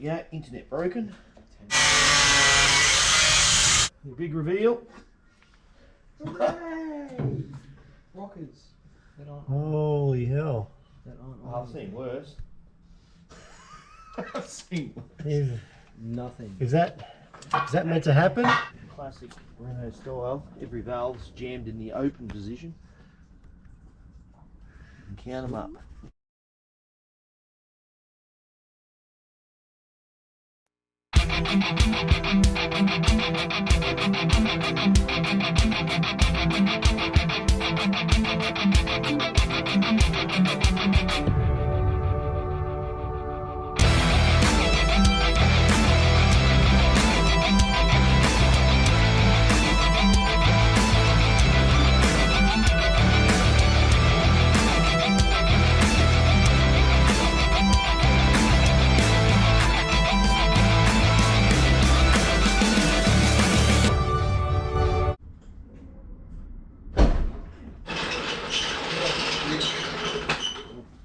you go, internet broken. The big reveal. Hooray! Rockers. That aren't Holy hell. That aren't Oh, I've seen worse. I've seen worse. nothing. Is that meant to happen? Classic Renault style. Every valve's jammed in the open position. And count them up.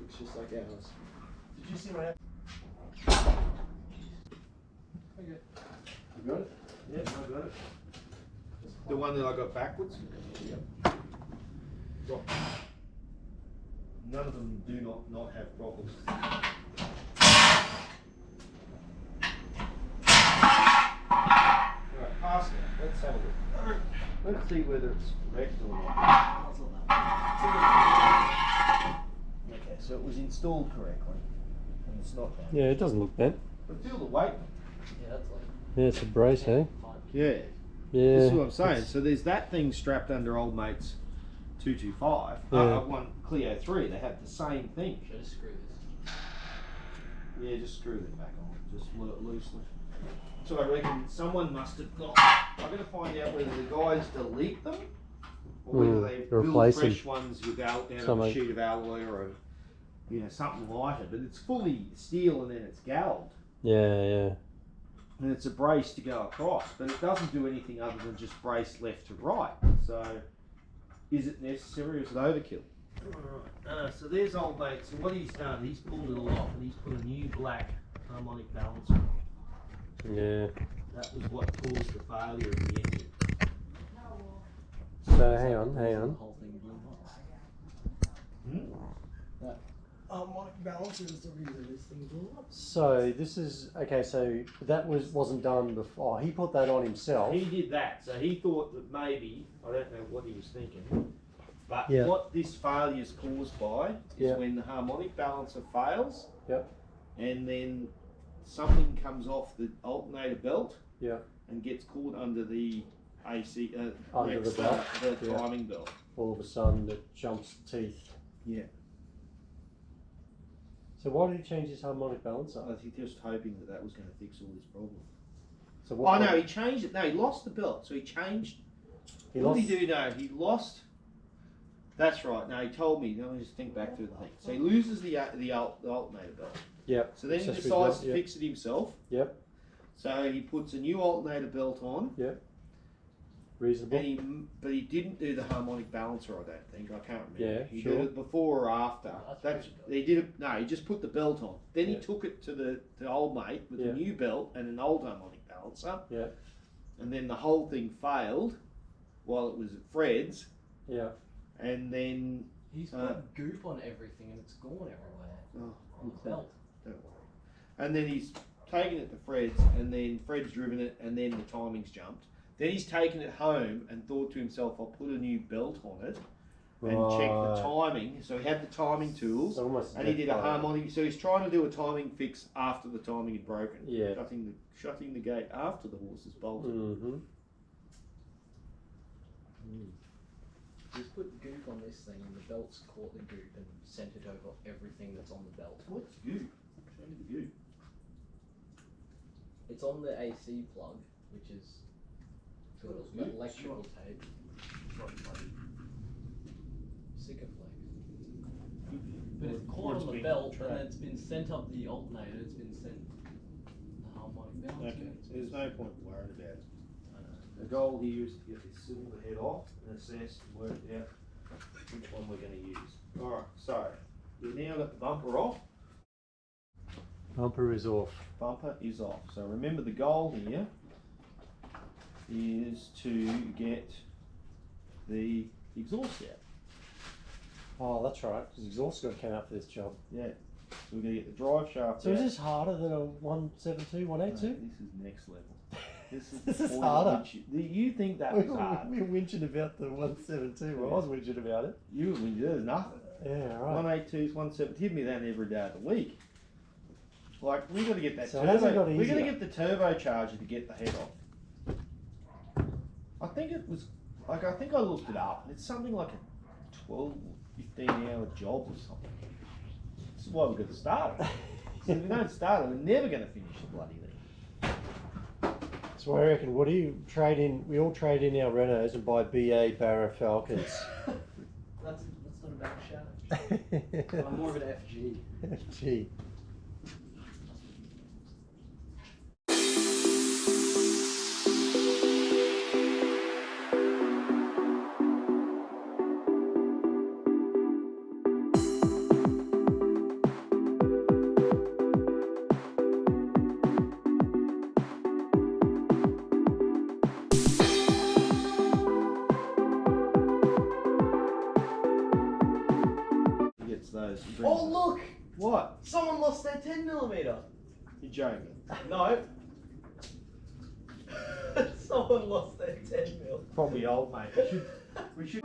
It's just like ours. Did you see what happened? Okay. You got it? Yeah, I got it. The one that I got backwards? Yep. Well, none of them do not have problems. Alright, pass it. Let's have a look. Let's see whether it's correct or not. Okay, so it was installed correctly. And it's not bad. Yeah, it doesn't look bad. But feel the weight. Yeah, that's like. Yeah, it's a brace, eh? Yeah. Yeah. This is what I'm saying. So there's that thing strapped under old mate's 225. Yeah. One Clio 3. They have the same thing. Should I just screw this? Yeah, just screw them back on. Just loosely. So I reckon someone must have got. I'm going to find out whether the guys delete them or whether they build replace fresh them. ones with out of a Something. sheet of alloy or something lighter. But it's fully steel and then it's galled. Yeah, yeah. And it's a brace to go across, but it doesn't do anything other than just brace left to right. So, is it necessary or is it overkill? Alright, so there's old mate. So what he's done, he's pulled it all off and he's put a new black harmonic balancer on. Yeah. That was what caused the failure of the engine. So hang on. The whole thing blew up. That harmonic balancer is the reason this thing blew up. So this is okay. So that wasn't done before. Oh, he put that on himself. He did that, so he thought that maybe, I don't know what he was thinking, but Yeah. what this failure is caused by is Yeah. when the harmonic balancer fails. Yep. And then something comes off the alternator belt Yeah. and gets caught under the AC Under the belt, the yeah. timing belt. All of a sudden, it jumps teeth. Yeah. So why did he change his harmonic balancer? I think just hoping that that was going to fix all his problems. So what? Oh no, he changed it. No, he lost the belt, so he changed. What did he do? No, he lost. That's right. No, he told me. Let me just think back through the thing. So he loses the alternator belt. Yep. So then he Accessory decides belt, to yep. fix it himself. Yep. So he puts a new alternator belt on. Yep. Reasonable. But he didn't do the harmonic balancer. I don't think. I can't remember. Yeah, he sure. did it before or after. Oh, that's he did it. No, he just put the belt on. Then he Yeah. took it to the old mate with Yeah. a new belt and an old harmonic balancer. Yeah. And then the whole thing failed while it was at Fred's. Yeah. And then He's put goop on everything and it's gone everywhere. oh, On the belt. don't worry. And then he's taken it to Fred's, and then Fred's driven it, and then the timing's jumped. Then he's taken it home and thought to himself, "I'll put a new belt on it and check the timing." So he had the timing tools, Almost and he did a death by- harmonic. So he's trying to do a timing fix after the timing had broken. Yeah. Shutting the gate after the horse is bolted. Mm-hmm. He's put goop on this thing and the belt's caught the goop and sent it over everything that's on the belt. What's goop? Show me the goop. It's on the AC plug, which is got Goop? electrical tape. Sikaflex. But it's caught on the belt and it's been sent up the alternator, it's been sent the harmonic balancer. Okay, so there's no point worrying about it. The goal here is to get this silver head off and assess and work out which one we're going to use. Alright, so we've now got the bumper off. Bumper is off. Bumper is off. So remember, the goal here is to get the exhaust out. Oh, that's right, because exhaust got came out for this job. Yeah. So we're going to get the drive shaft So out. is this harder than a 172, 182? No, this is next level. This is point harder. at which you think that was hard. We were whinging about the 172. Well, I was whinging about it. You were whinging, there's nothing. Yeah, right. 182s, 170s, give me that every day of the week. Like, we got to get that So it hasn't got we're going to easier. get the turbocharger to get the head off. I think it was, like, I think I looked it up. It's something like a 12, 15 hour job or something. This is why we've got to start it. So if we don't start it, we're never going to finish the bloody thing. So I reckon, what do you trade in? We all trade in our Renaults and buy BA Barra Falcons. That's not a bad shout. I'm more of an FG. Gee. He gets those. He brings Oh us- look! What? Someone lost their 10mm. You're joking. No. Someone lost their 10mm. Probably old, mate. We should.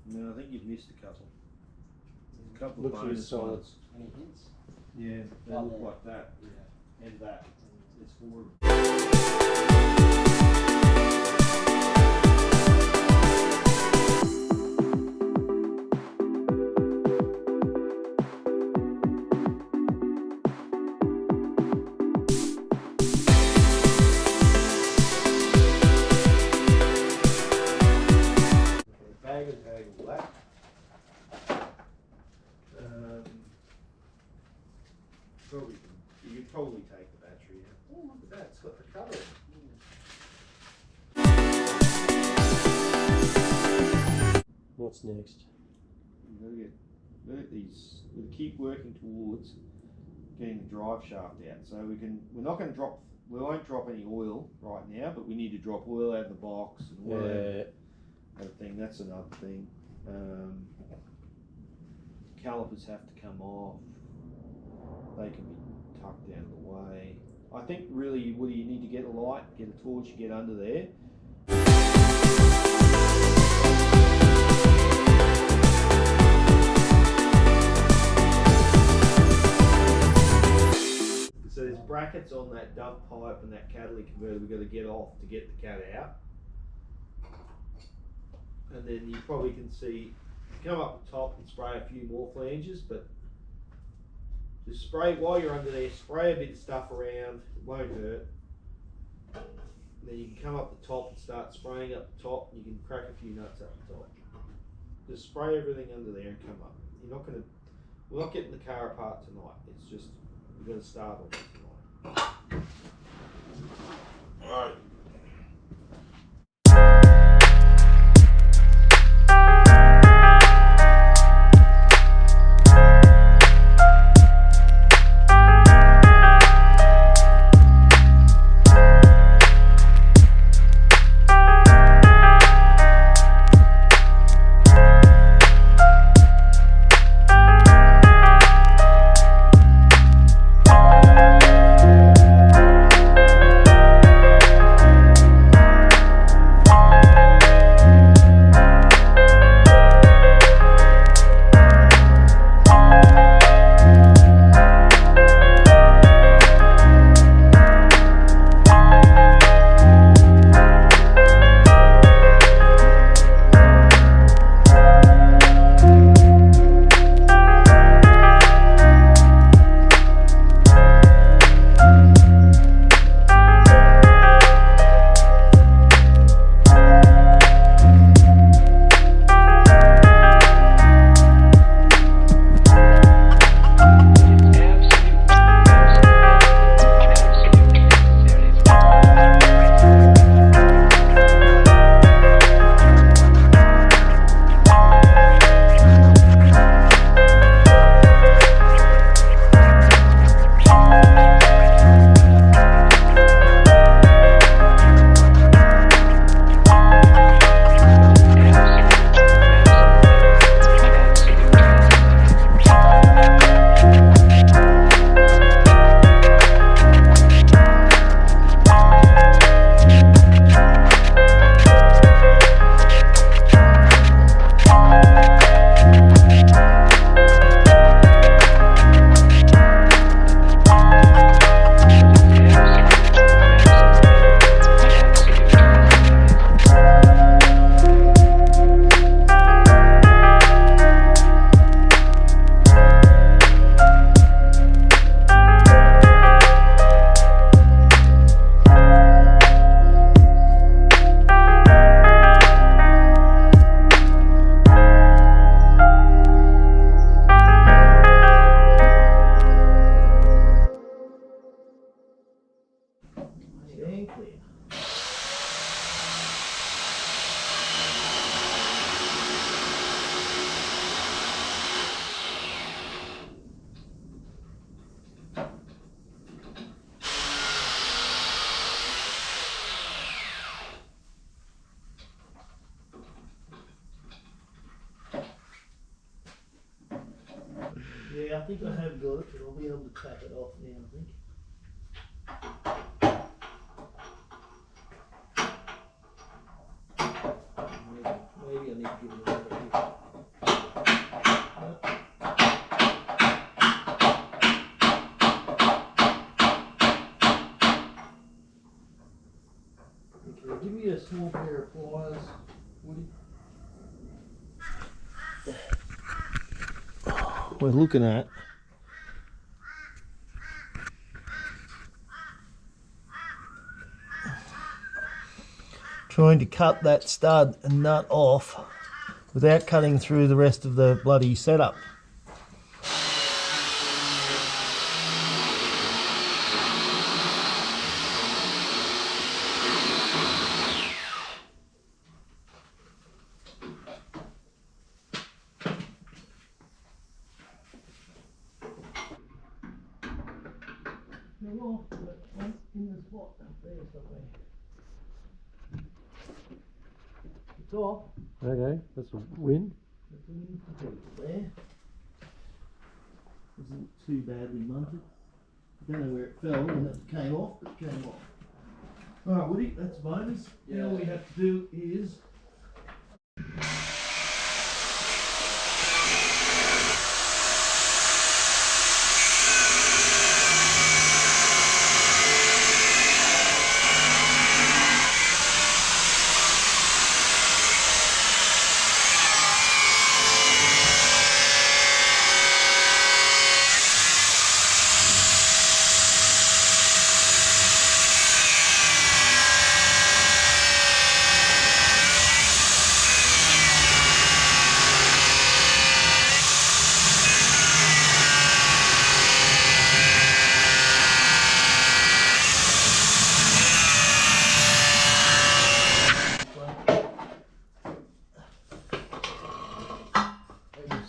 No, I think you've missed a couple. A couple Looks of really bonus solid. ones. Any hints? Yeah, they Oh, look yeah. like that. Yeah. And that. It's forward. Bag and tag all that. Probably, you could probably take the battery out. Oh, look at that, it's got the cover in. What's next? Look at these. We'll keep working towards getting the drive shaft out. So we're not going to drop. We won't drop any oil right now, but we need to drop oil out of the box and oil out of the thing. That's another thing. Calipers have to come off. They can be tucked out of the way. I think really, Woody, you need to get a light, get a torch, get under there. So there's brackets on that dove pipe and that catalytic converter we've got to get off to get the cat out. And then you probably can see, come up the top and spray a few more flanges, but just spray, while you're under there, spray a bit of stuff around, it won't hurt. And then you can come up the top and start spraying up the top, and you can crack a few nuts up the top. Just spray everything under there and come up. You're not going to, we're not getting the car apart tonight, it's just, we're going to start on it tonight. Alright. tank there. Yeah, I think I have got it, but I'll be able to tap it off now, I think. Maybe I need to give it another hit. Okay, give me a small pair of pliers, Woody. We're looking at trying to cut that stud and nut off without cutting through the rest of the bloody setup. They're off, but one's in the spot up there somewhere. It's off. Okay, that's a win. That's a win for people there. Isn't too badly munted. Don't know where it fell when it came off, but it came off. Alright, Woody, that's bonus. Yeah. All we have to do is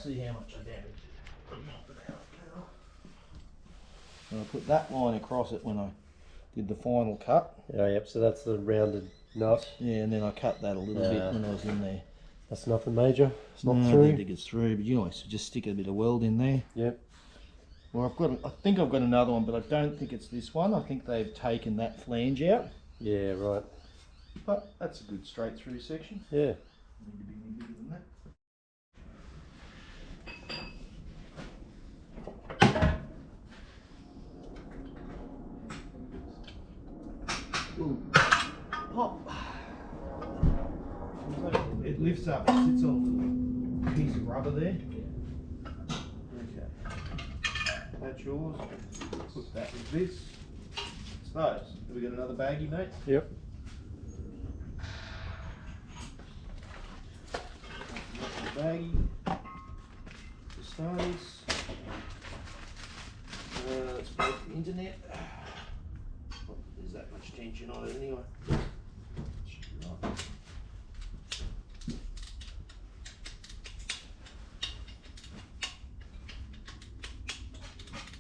see how much I damaged it. And I put that line across it when I did the final cut. Oh, yep, so that's the rounded nut. Yeah, and then I cut that a little bit when I was in there. That's nothing major. It's not I don't through. think it's through, but you know, so just stick a bit of weld in there. Yep. Well, I think I've got another one, but I don't think it's this one. I think they've taken that flange out. Yeah, right. But that's a good straight through section. Yeah. Need to be any bigger than that. Ooh. Pop. It lifts up, it sits on a piece of rubber there. Okay. That's yours. Put that with this. It's those. Have we got another baggie, mate? Yep. Baggie. The starters. Let's break the internet. Not that there's that much tension on it anyway. Should be right.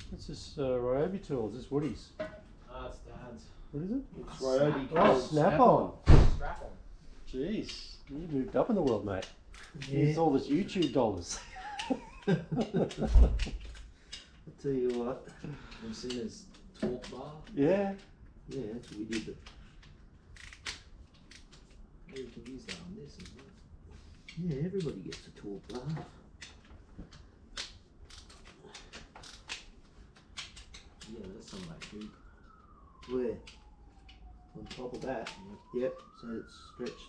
What's this Ryobi tool? Is this Woody's? It's Dad's. What is it? It's Ryobi. Oh, called Snap-on. Strap on. Jeez, you moved up in the world, mate. Yeah. It's all this YouTube dollars. I'll tell you what. We've seen his torque bar. Yeah. Yeah, that's what we did. Maybe we can use that on this as well. Yeah, everybody gets a torque bar. Yeah, that's some like hoop. Where? On top of that. Yep. So it's stretch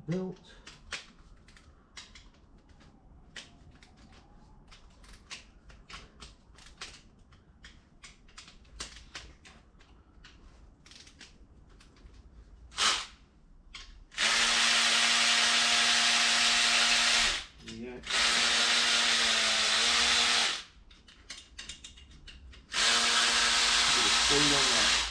the belt. There you go. Bit of speed on that.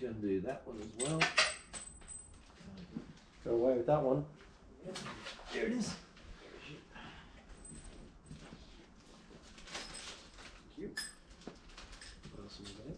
going to do that one as well. Go away with that one. There it is. Thank you. What else have we got?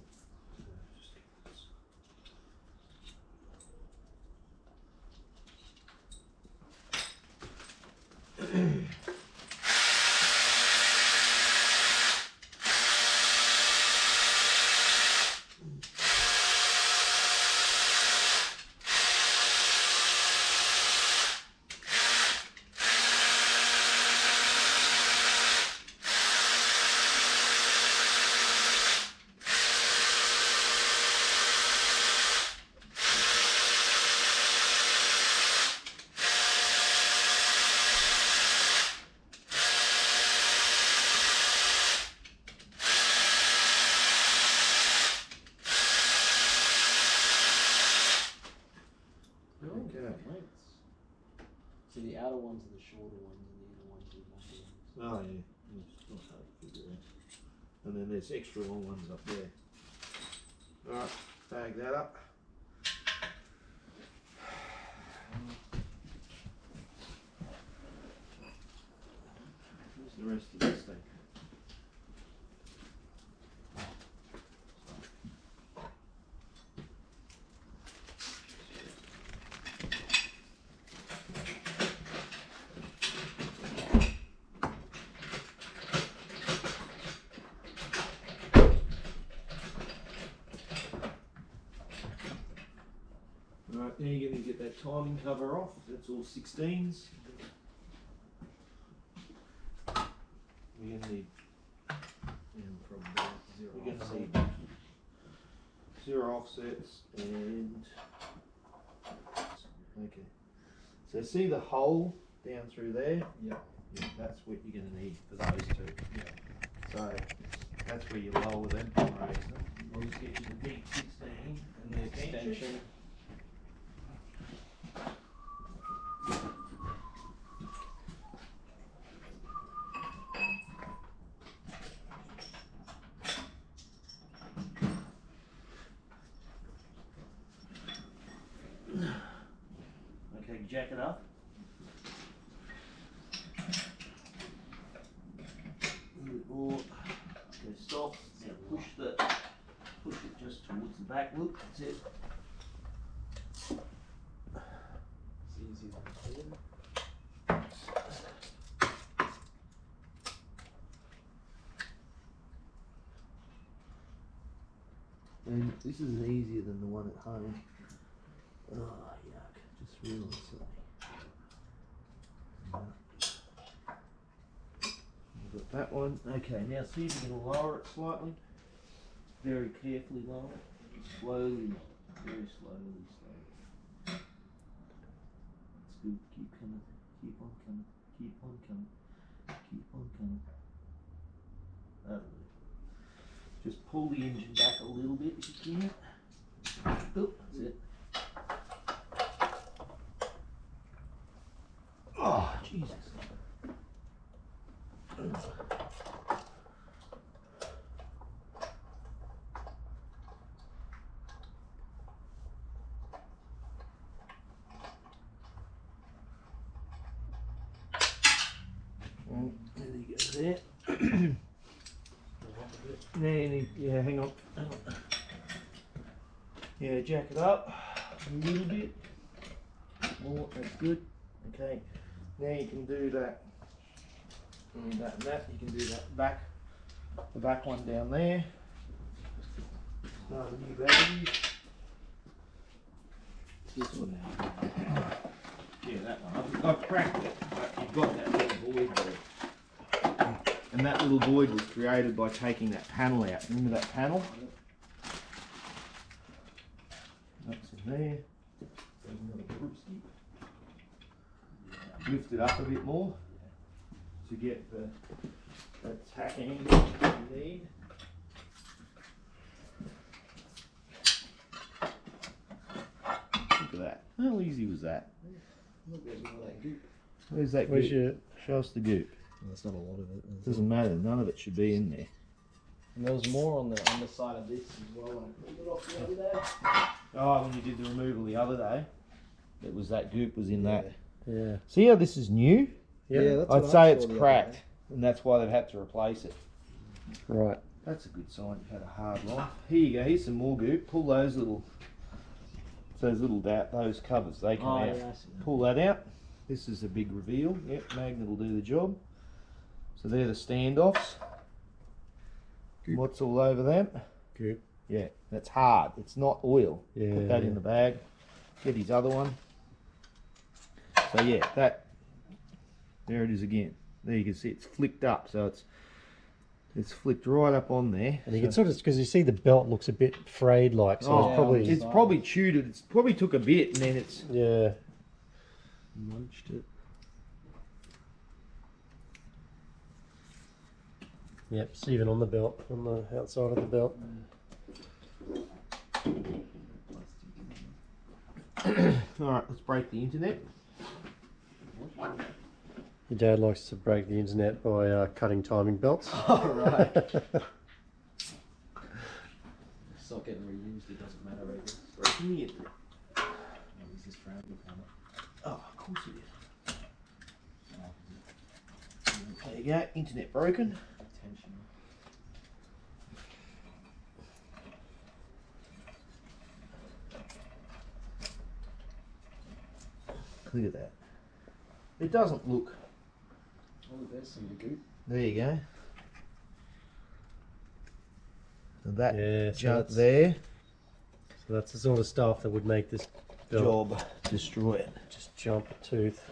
So the outer ones are the shorter ones and the inner ones are the longer ones. Oh yeah, it's not hard to figure out. And then there's extra long ones up there. Alright, bag that up. Where's the rest of this thing? Right, now you're going to get that timing cover off. That's all 16s. We're going to need we're going to need 0 offsets and okay. So see the hole down through there? Yeah. Yeah, that's what you're going to need for those two. Yeah. So that's where you lower them. Right. We'll just get you the big 16 and the extension. Okay, jack it up. Or okay, stop. Now push it just towards the back loop. That's it. It's easy to do. And this is easier than the one at home. Oh yuck, just really silly. We've got that one. Okay, now see if you can lower it slightly. Very carefully lower it. Slowly, very slowly, That's good. Keep coming. Keep on coming. Keep on coming. Keep on coming. That'll do. Just pull the engine back a little bit if you can. Oop, that's it. Oh, Jesus. There you go there. Yeah, hang on. Yeah, jack it up a little bit more. That's good. Okay, now you can do that. And that and that. You can do that back, the back one down there. Start a new battery. This one now. Yeah, that one. I've cracked it, but you've got that little void there. And that little void was created by taking that panel out. Remember that panel? That's in there. There's another brewski. Lift it up a bit more to get the tack angle you need. Look at that. How easy was that? Where's that goop? Show us the goop. Well, that's not a lot of it. Doesn't matter, none of it should be in there. And there was more on the underside of this as well when I pulled it off the other day. Oh, when you did the removal the other day, it was that goop was in that. Yeah. See how this is new? Yeah. that's I'd what I say saw it's the other cracked, day. and that's why they've had to replace it. Right. That's a good sign you've had a hard life. Here you go, here's some more goop. Pull those little those covers, they come out. Yeah, I see that. Pull that out. This is a big reveal. Yep, magnet will do the job. So they're the standoffs. Goop. What's all over them? Goop. Yeah, that's hard. It's not oil. Yeah. Put that in the bag. Get his other one. So yeah, that. There it is again. There you can see it's flicked up, so it's flicked right up on there. And you can sort of, because you see the belt looks a bit frayed like, so it's probably chewed it. It's probably took a bit, and then it's munched it. Yep, it's even on the belt, on the outside of the belt. all right. Let's break the internet. Your dad likes to break the internet by cutting timing belts. Oh, right. It's not getting reused, it doesn't matter, I guess. Breaking the internet. Oh, is this round upon it? Oh, of course it is. There you go. Internet broken. Tension. Look at that. It doesn't look. Oh, there's some goop. There you go. So that Yeah, so jump that's- there. So that's the sort of stuff that would make this belt Job destroy it. just jump a tooth.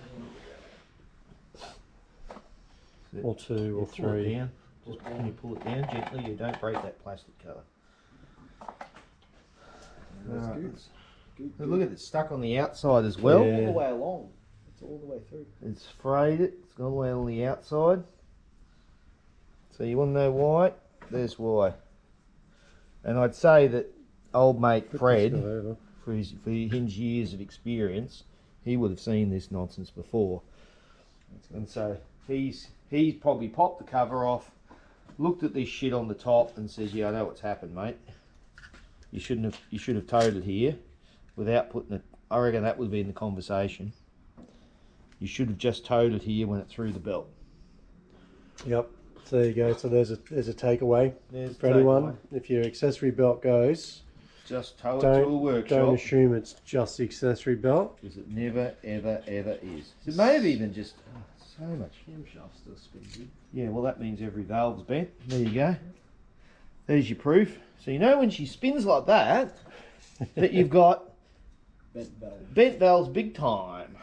Sit. Or two, or Pull it three. down. Just can you pull it down gently? You don't break that plastic cover. There's Alright, goop. let's- Goop, Look at it, it's stuck on the outside as well. Yeah. all the way along. It's all the way through. It's frayed it. It's gone away on the outside. So you want to know why? There's why. And I'd say that old mate Fred, for his years of experience, he would have seen this nonsense before. And so he's probably popped the cover off, looked at this shit on the top, and says, "Yeah, I know what's happened, mate. You should have towed it here, without putting it." I reckon that would have been the conversation. You should have just towed it here when it threw the belt. Yep. So there you go. So there's a takeaway There's for anyone. If your accessory belt goes, just tow it to a don't workshop, assume it's just the accessory belt. because it never, ever, ever is. It may have even just so much. Camshaft still spins good. Yeah, well that means every valve's bent. There you go. There's your proof. So you know when she spins like that, that you've got Bent valve. bent valves big time.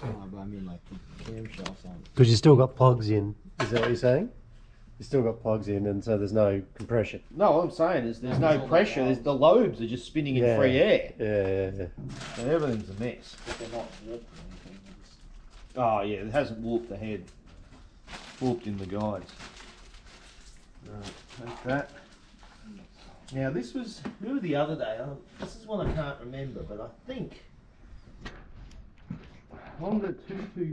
Oh, but I mean like the camshafts on. Because you still got plugs in. Is that what you're saying? You still got plugs in, and so there's no compression. No, what I'm saying is there's No, no it's all pressure. the There's the lobes are just spinning in Yeah. free air. Yeah. So everything's a mess. But they're not warped or anything. they're just- Oh yeah, it hasn't warped the head. Warped in the guides. Right, take that. Now this was, who the other day, this is one I can't remember, but I think on the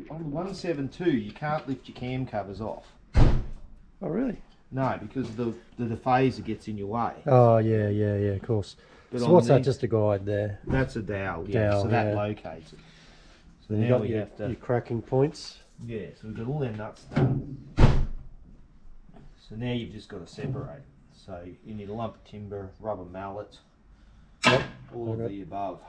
172 you can't lift your cam covers off. Oh really? No, because the dephaser gets in your way. Oh yeah. Of course. But So on what's that? these- Just a guide there. That's a dowel, yeah. Dowel, so that yeah. locates it. So Then you now got we your, have to. your cracking points. Yeah, so we've got all them nuts done. So now you've just got to separate. So you need a lump of timber, rubber mallet, Yep. all of Okay. the above.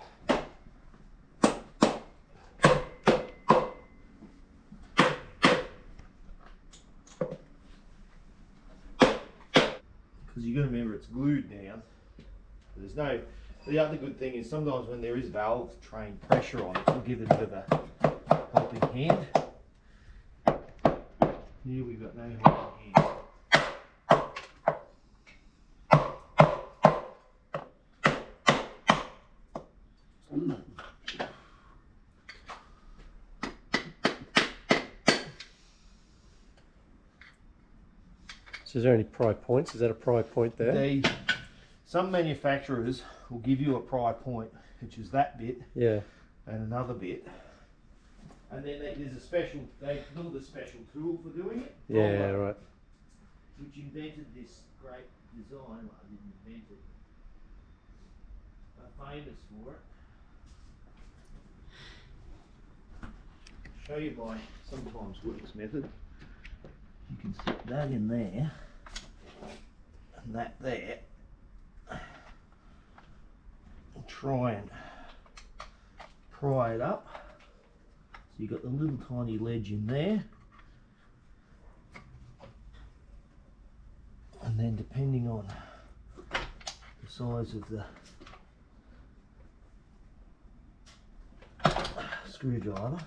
Because you got to remember it's glued down. There's no. The other good thing is sometimes when there is valve train pressure on it, it'll give it a bit of a helping hand. Here we've got no helping hand. So is there any pry points? Is that a pry point there? Some manufacturers will give you a pry point, which is that bit Yeah. and another bit. And then there's a special, they build a special tool for doing it. Yeah. Right. which invented this great design. Well, I didn't invent it. Are famous for it. Show you my sometimes works method. You can stick that in there and that there and try and pry it up. So you've got the little tiny ledge in there, and then depending on the size of the screwdriver,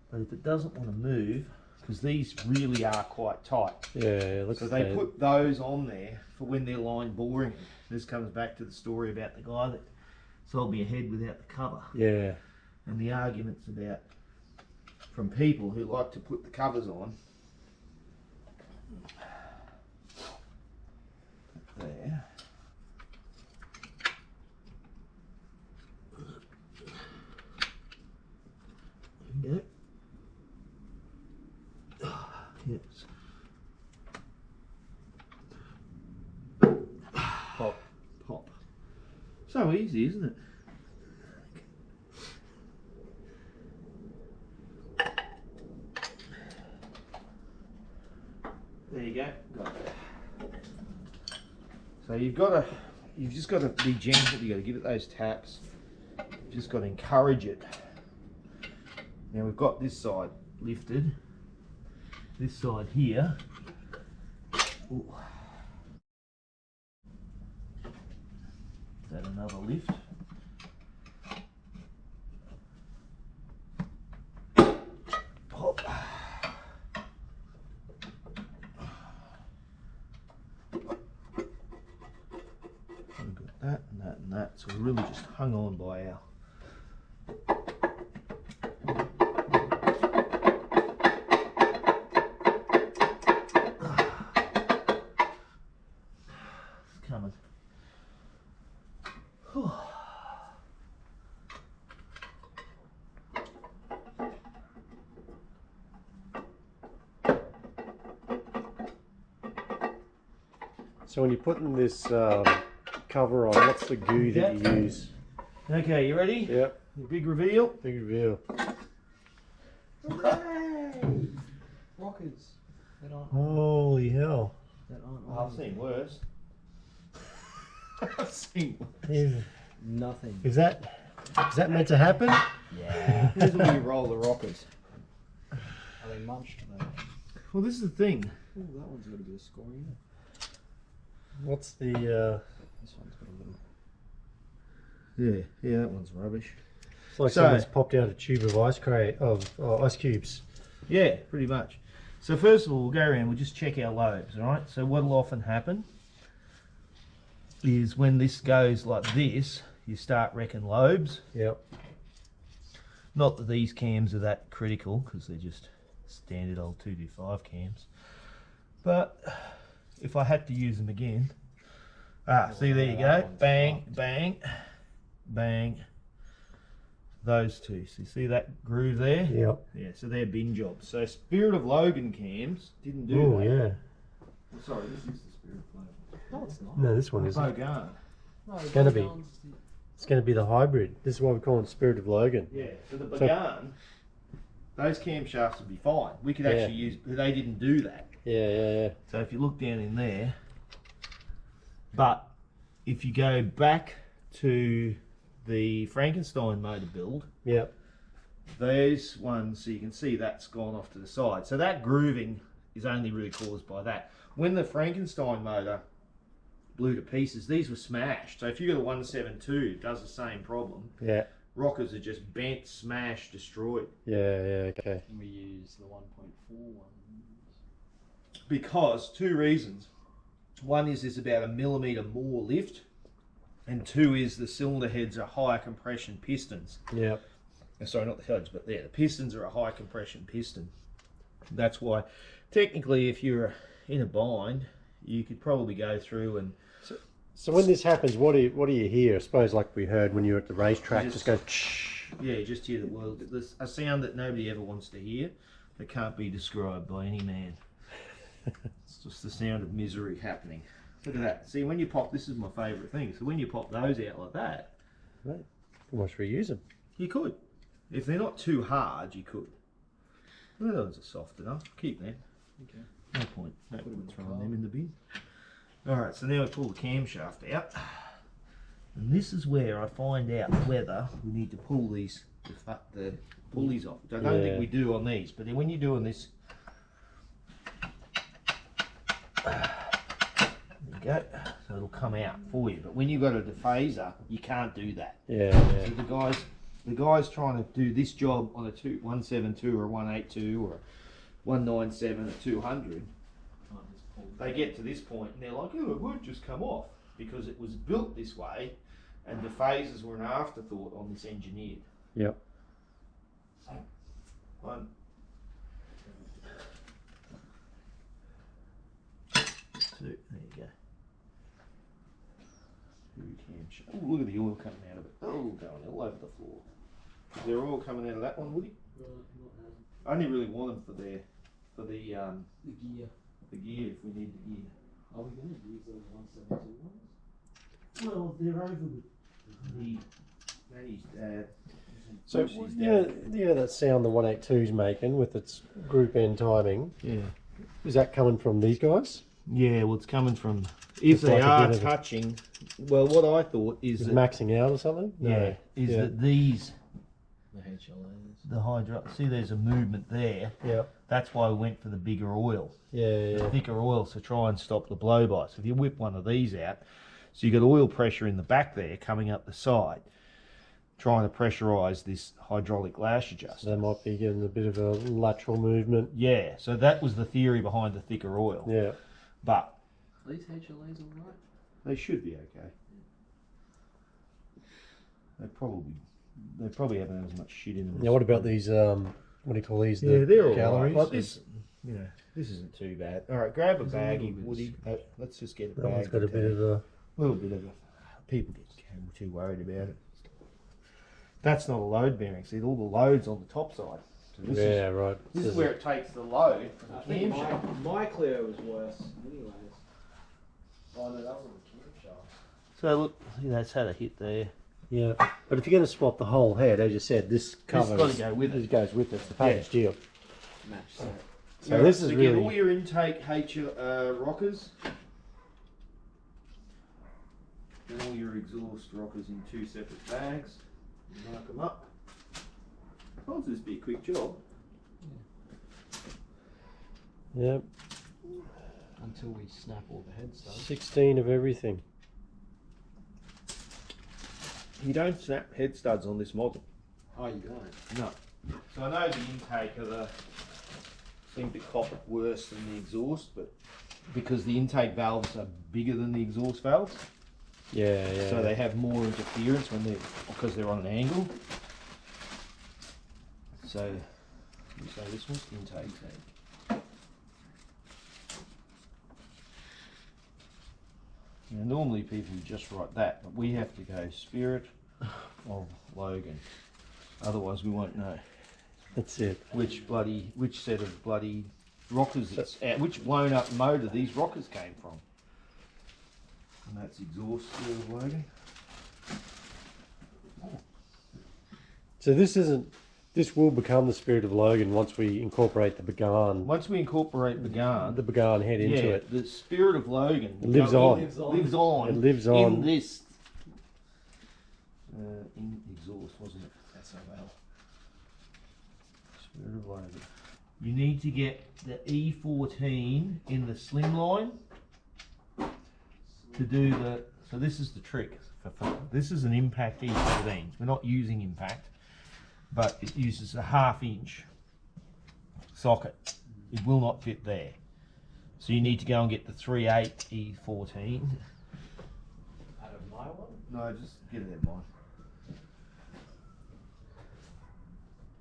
but if it doesn't want to move, because these really are quite tight, so they put those on there for when they're line boring. This comes back to the story about the guy that sold me a head without the cover. Yeah. And the arguments about from people who like to put the covers on. There. There you go. Yes. Pop. Pop. So easy, isn't it? There you go. Got it. So you've just got to be gentle. You've got to give it those taps. You've just got to encourage it. Now we've got this side lifted. This side here. Ooh. Is that another lift? Pop. We've got that and that and that. So we're really just hung on by our coming. Whew. So when you're putting this cover on, what's the goo that you use? Okay, you ready? Yep. Big reveal. Big reveal. Hooray! Rockers. That aren't Holy hell. That aren't Oh, I've seen worse. I've seen worse. Is, nothing. is that meant to happen? Yeah. Here's where you roll the rockers. Are they munched though? Well, this is the thing. Ooh, that one's got a bit of score in it. What's the This one's got a little. Yeah, that one's rubbish. it's like So- someone's popped out a tube of ice cubes. Yeah, pretty much. So first of all, we'll go around, we'll just check our lobes, alright? So what'll often happen is when this goes like this, you start wrecking lobes. Yep. Not that these cams are that critical, because they're just standard old 225 cams. But if I had to use them again, see, there you go, bang, bang, bang. Those two, so you see that groove there? Yep. Yeah, so they're bin jobs. So Spirit of Logan cams didn't do Oh that. yeah. Sorry, this is the Spirit of Logan. No, it's not. No, this one isn't. Megane. No, It's gonna be. Logan's the- It's going to be the hybrid. This is why we call it Spirit of Logan. Yeah, so the So- Megane, those camshafts would be fine. We could Yeah. actually use, they didn't do that. Yeah. So if you look down in there, but if you go back to the Frankenstein motor build, Yep. those ones, so you can see that's gone off to the side. So that grooving is only really caused by that. When the Frankenstein motor blew to pieces, these were smashed. So if you got a 172, it does the same problem. Yeah. Rockers are just bent, smashed, destroyed. Yeah. Okay. And we use the 1.4 ones. Because two reasons. One is there's about 1 millimetre more lift, and two is the cylinder heads are higher compression pistons. Yep. Sorry, not the heads, but the pistons are a high compression piston. That's why, technically, if you're in a bind, you could probably go through and So when this happens, what do you hear? I suppose like we heard when you were at the racetrack, just go. yeah, just hear the world. There's a sound that nobody ever wants to hear, that can't be described by any man. It's It's just the sound of misery happening. Look at that. See, when you pop, this is my favourite thing. So when you pop those out like that, Right. Almost reuse them. you could. If they're not too hard, you could. Well, those are soft enough. Keep them. Okay. No point. No Put 'em in point the throwing car. them in the bin. Alright, so now we pull the camshaft out. And this is where I find out whether we need to pull these the pulleys off. I don't think we do on these, but then when you're doing this, there you go. So it'll come out for you. But when you've got a dephaser, you can't do that. Yeah, So the guys trying to do this job on a 172 or a 182 or a 197 or 200, they get to this point and they're like, oh, it would just come off because it was built this way, and the phasers were an afterthought on this engineered. Yep. One. Two. There you go. Two camshaft. Oh, look at the oil coming out of it. Oh, going all over the floor. Is there oil coming out of that one, Woody? I only really want them for the gear. the gear if we need the gear. Are we going to use those 172 ones? Well, they're over with Manny's dad. So Lucy's you know that sound the 182's making with its group end timing. Yeah. Is that coming from these guys? Yeah, well, it's coming from if It's they like a are bit of a- touching. Well, what I thought is Is that maxing out or something? yeah, is Yeah. that these The HLAs. the hydro. See, there's a movement there. Yeah. That's why we went for the bigger oil, Yeah. the thicker oil, to try and stop the blow by. So if you whip one of these out, so you got oil pressure in the back there coming up the side, trying to pressurise this hydraulic lash So adjuster. they might be getting a bit of a lateral movement. Yeah, so that was the theory behind the thicker oil. Yeah. But Are these HLAs alright? they should be okay. They probably haven't had as much shit in them. Now, what about these? What do you call these? Yeah, The they're all galleries. right. Like this, you know, this isn't too bad. All right, grab a There's a baggie, little bit. Woody. Let's just get a That one's bag. got a bit of a. little bit of a. People get too worried about it. That's not a load bearing. See, all the load's on the top side. So this Yeah, is, right. this is where it takes the load from I the think camshaft. my Clio was worse, anyways. Oh no, that was on the camshaft. So look, see, that's had a hit there. Yeah, but if you're going to swap the whole head, as you said, this covers. got to go with it. It goes with it. It's the package deal. Match set. So this is get really. all your intake rockers and all your exhaust rockers in two separate bags. Mark them up. Oh, this be a quick job. Yeah, Until we snap all the head stuff. 16 of everything. You don't snap head studs on this model. Oh, you don't? No. So I know the intake of the seem to cop it worse than the exhaust, but because the intake valves are bigger than the exhaust valves, Yeah, yeah. so they have more interference when because they're on an angle. So this one's intake tank. Now normally people just write that, but we have to go spirit of Logan. Otherwise we won't know That's it. which set of bloody rockers it's at, which blown up motor these rockers came from. And that's exhaust spirit of Logan. So this will become the Spirit of Logan once we incorporate the Megane, Once we incorporate Megane, the Megane head into yeah, it. the spirit of Logan It lives go- on. lives on. It lives in on. this. In exhaust, wasn't it? SOL. Spirit of Logan. You need to get the E14 in the slimline to do the. So this is the trick. This is an impact E14. We're not using impact, but it uses a 1/2 inch socket. It will not fit there. So you need to go and get the 3/8 E14. Out of my one? No, just get it in mine.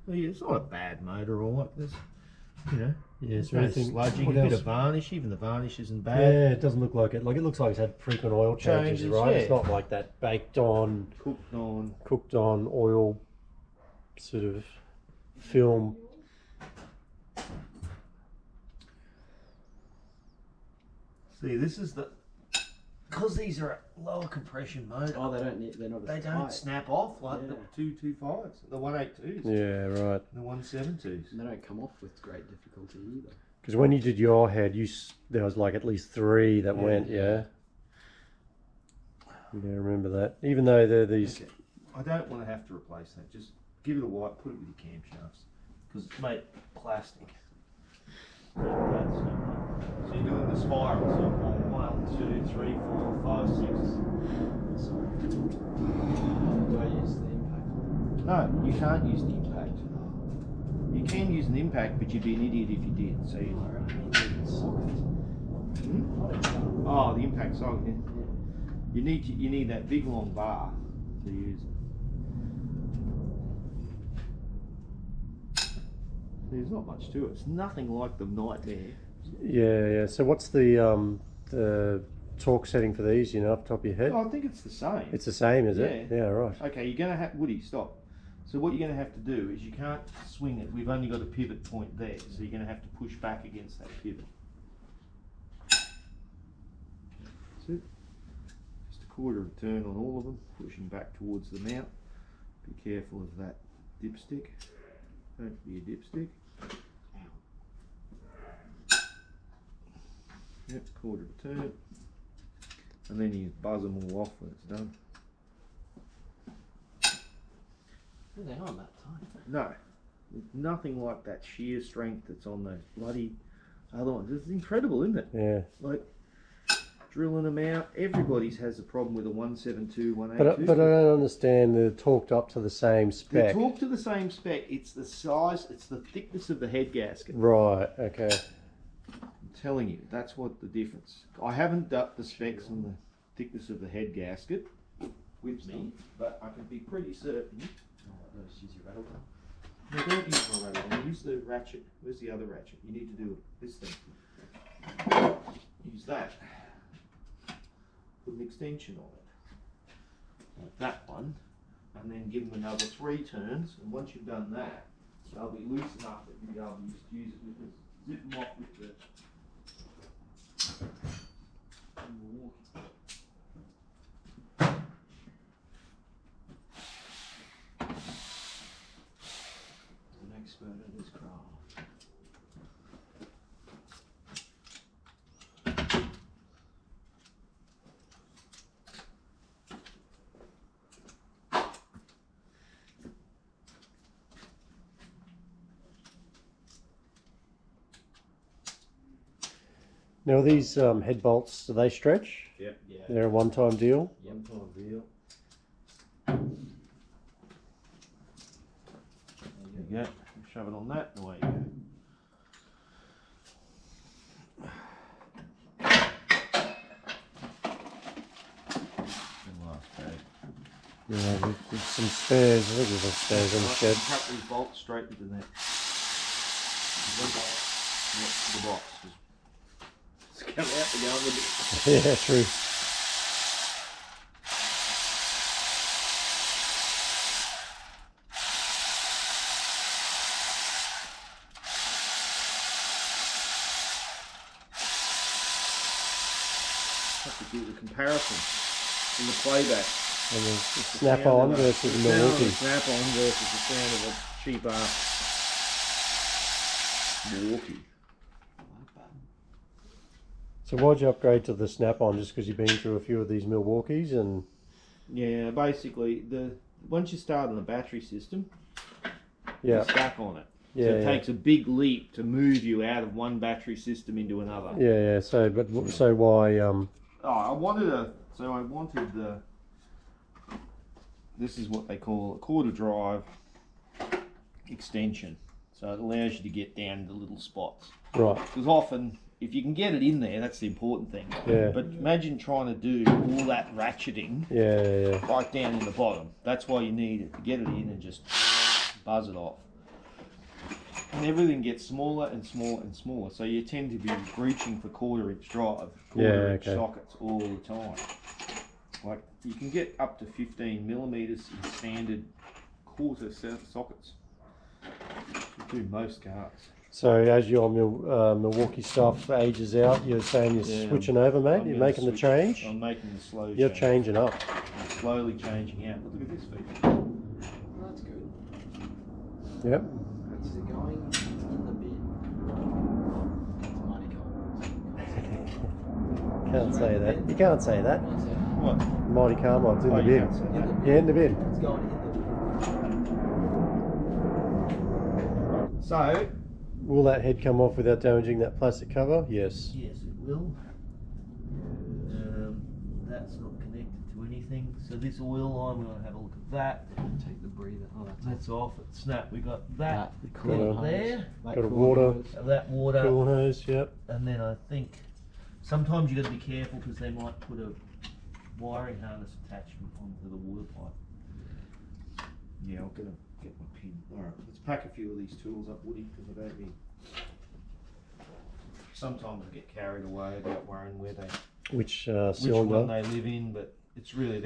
Well, yeah, it's not a bad motor all like this. You know, Yeah, is no there anything? sludging, what a bit else? of varnish, even the varnish isn't bad. Yeah, it doesn't look like it. Like it looks like it's had frequent oil changes, Changes, right? yeah. It's not like that baked on, Cooked on. oil sort of film. See, this is the, because these are at lower compression mode. Oh, they're not They as don't tight. snap off like the Yeah. 225s, the 182s, Yeah, right. the 172s. And they don't come off with great difficulty either. Because when you did your head, there was like at least 3 that went. Yeah. Yeah, I remember that. Even though they're these. Okay. I don't want to have to replace that. Just give it a wipe, put it with your camshafts, because it's made plastic. So you're doing the spirals of 1, 2, 3, 4, 5, 6. Sorry. Do I use the impact? No, you can't use the impact. You can use an impact, but you'd be an idiot if you did. So you. Oh, the impact socket. Yeah. You need that big long bar to use it. There's not much to it. It's nothing like the Nightmare. Yeah. So what's the torque setting for these? You know, off the top of your head? Oh, I think it's the same. It's the same, is it? Yeah. Yeah, right. Okay, you're gonna have Woody. Stop. So what you're gonna have to do is you can't swing it. We've only got a pivot point there, so you're gonna have to push back against that pivot. That's it. Just a quarter of a turn on all of them, pushing back towards the mount. Be careful of that dipstick. Don't be a dipstick. Yep, quarter of a turn. And then you buzz them all off when it's done. They aren't that tight. No, there's nothing like that shear strength that's on those bloody other ones. It's incredible, isn't it? Yeah. Like drilling them out. Everybody's has a problem with a 172, But 182. I don't understand. They're torqued up to the same They spec. talk to the same spec. It's the size, it's the thickness of the head gasket. Right. Okay. I'm telling you, that's what the difference. I haven't done the specs on the thickness of the head gasket with me, but I can be pretty certain. Let's use your rattle gun. No, don't use my rattle gun. Use the ratchet. Where's the other ratchet? You need to do this thing. Use that. Put an extension on it. Like that one. And then give them another 3 turns. And once you've done that, they'll be loose enough that you'll be able to use it with the zip them off with the an expert at his craft. Now these head bolts, do they stretch? Yep. Yeah. They're a one-time deal. One time deal. There you go. Shove it on that, and away you go. And last pad. Yeah, with some spares. I think there's some spares on the shed. Cut these bolts straight into that. The box. Just come out the go with it. Yeah, true. Have to do the comparison in the playback. And the snap-on versus the Milwaukee. Snap-on versus the sound of a cheap ass Milwaukee. So why'd you upgrade to the snap-on? Just because you've been through a few of these Milwaukees and... Yeah, basically, once you start on the battery system, Yeah. you're stuck on it. Yeah, So it yeah. takes a big leap to move you out of one battery system into another. Yeah. So why? Oh, I wanted the. This is what they call a quarter drive extension. So it allows you to get down into little spots. Right. Because often, if you can get it in there, that's the important thing. Yeah. But imagine trying to do all that ratcheting Yeah. right down in the bottom. That's why you need it to get it in and just buzz it off. And everything gets smaller and smaller and smaller. So you tend to be reaching for quarter-inch drive, quarter-inch sockets all the time. Like you can get up to 15 millimeters in standard quarter sockets. You do most cars. So as your Milwaukee stuff ages out, you're saying you're Yeah, switching over, mate? I'm You're gonna making the switch. change? I'm making the slow You're change. changing up. I'm slowly changing out. Look at this feature. Oh, that's good. Yep. Is it going in the bin? It's mighty cold. Can't say that. You can't say that. What's that? What? Mighty Carmine's in Oh, the you bin. can't say In that. the bin. Yeah, in the bin. It's going in the bin. So, Will that head come off without damaging that plastic cover? Yes. yes, it will. That's not connected to anything. So this oil line, we're going to have a look at that. Take the breather. Oh, That's off. It snapped. We got that Got a- there. Got a water, That water. cool hose, yep. And then I think sometimes you got to be careful because they might put a wiring harness attachment onto the water pipe. Yeah, I'm gonna get my pin. All right, let's pack a few of these tools up, Woody, because I don't need. Sometimes I get carried away about worrying where they, Which which one cylinder? they live in, but it's really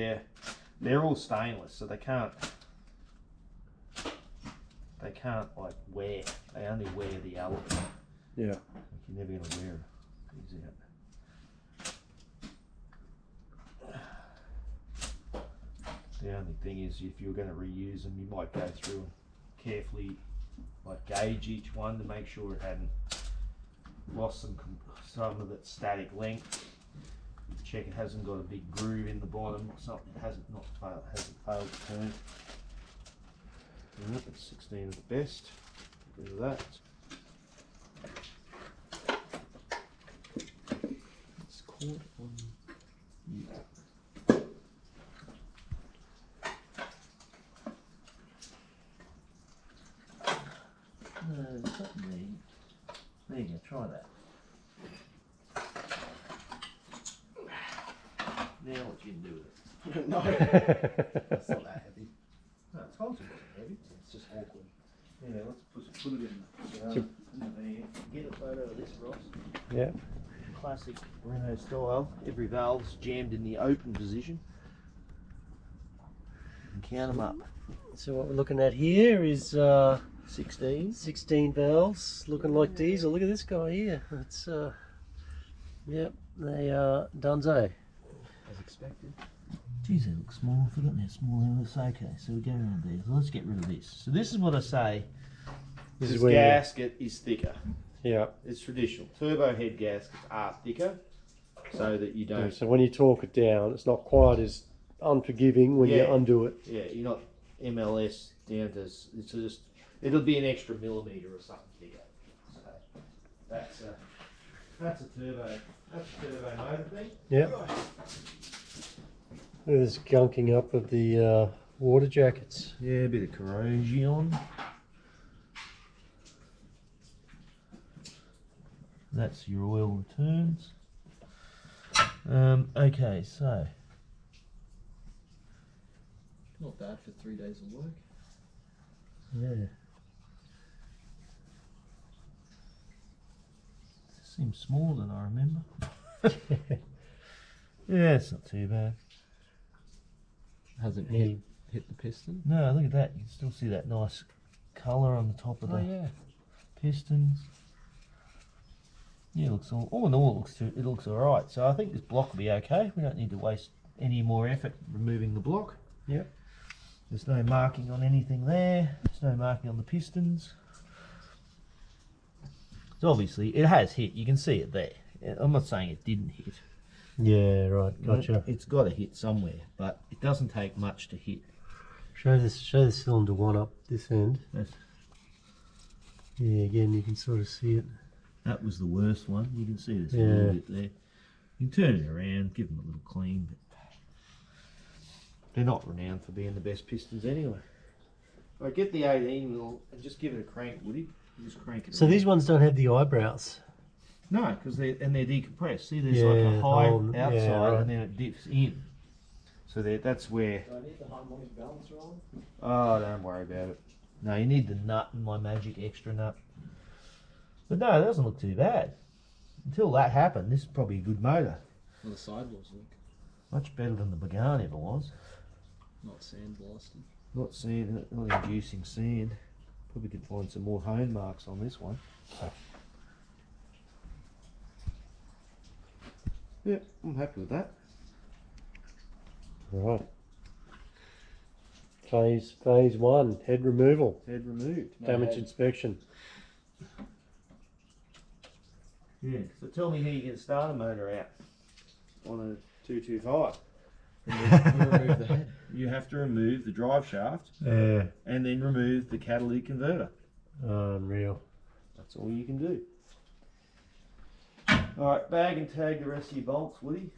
they're all stainless, so they can't like wear. They only wear the alloy. Yeah. You're never gonna wear these out. The only thing is, if you're going to reuse them, you might go through and carefully, like, gauge each one to make sure it hadn't lost some of its static length. Check it hasn't got a big groove in the bottom or something. It hasn't failed to turn. Yep, it's 16 of the best. Get rid of that. It's caught on. Yeah. No, it's not me. There you go, try that. Now what you can do with it. No, it's not that heavy. No, it's not too heavy. It's just awkward. Yeah, let's put it in there. Get a photo of this, Ross. Yeah. Classic Renault style. Every valve's jammed in the open position. And count them up. So what we're looking at here is 16. 16 valves, looking like diesel. Look at this guy here. It's yep, they are Dunzo. As expected. Geez, they look small. I've forgotten how small they look. Okay, so we go around there. So let's get rid of this. So this is what I say. This This is where gasket is thicker. Yeah. It's traditional. Turbo head gaskets are thicker, so that you don't. So when you torque it down, it's not quite as unforgiving when you Yeah. undo it. Yeah, you're not MLS down to. It's just. It'll be an extra millimetre or something thicker. So that's a turbo. That's a turbo motor thing. Yeah. There's gunking up of the water jackets. Yeah, a bit of corrosion. That's your oil returns. Okay, so Not bad for 3 days of work. yeah, seems smaller than I remember. Yeah, it's not too bad. Hasn't Yeah. hit the piston. No, look at that. You can still see that nice colour on the top of the yeah. pistons. Yeah, it looks all in all, it looks all right. So I think this block will be okay. We don't need to waste any more effort removing the block. Yep. There's no marking on anything there. There's no marking on the pistons. So obviously it has hit. You can see it there. I'm not saying it didn't hit. Yeah, right. Gotcha. It's got to hit somewhere, but it doesn't take much to hit. Show the cylinder one up this end. That's, Yeah, again you can sort of see it. that was the worst one. You can see there's a Yeah. little bit there. You can turn it around, give them a little clean. But they're not renowned for being the best pistons anyway. I get the 18 mil and just give it a crank, Woody. Just crank it. So around. these ones don't have the eyebrows. No, because they're decompressed. See, there's Yeah, like a high hole, yeah, outside right. and then it dips in. So that's where. Do I need the harmonic balancer on? Oh, don't worry about it. No, you need the nut and my magic extra nut. But no, it doesn't look too bad. Until that happened, this is probably a good motor. Well, the sidewalls look Much better than the Megane ever was. not sandblasted. Not inducing sand. Probably could find some more hone marks on this one. Yeah, I'm happy with that. Right. Phase 1, head removal, Head removed. damage head. inspection. Yeah, so tell me how you can start a motor out on a 225. Remove the head. You have to remove the drive shaft Yeah. and then remove the catalytic converter. Unreal. That's all you can do. Alright, bag and tag the rest of your bolts, Woody.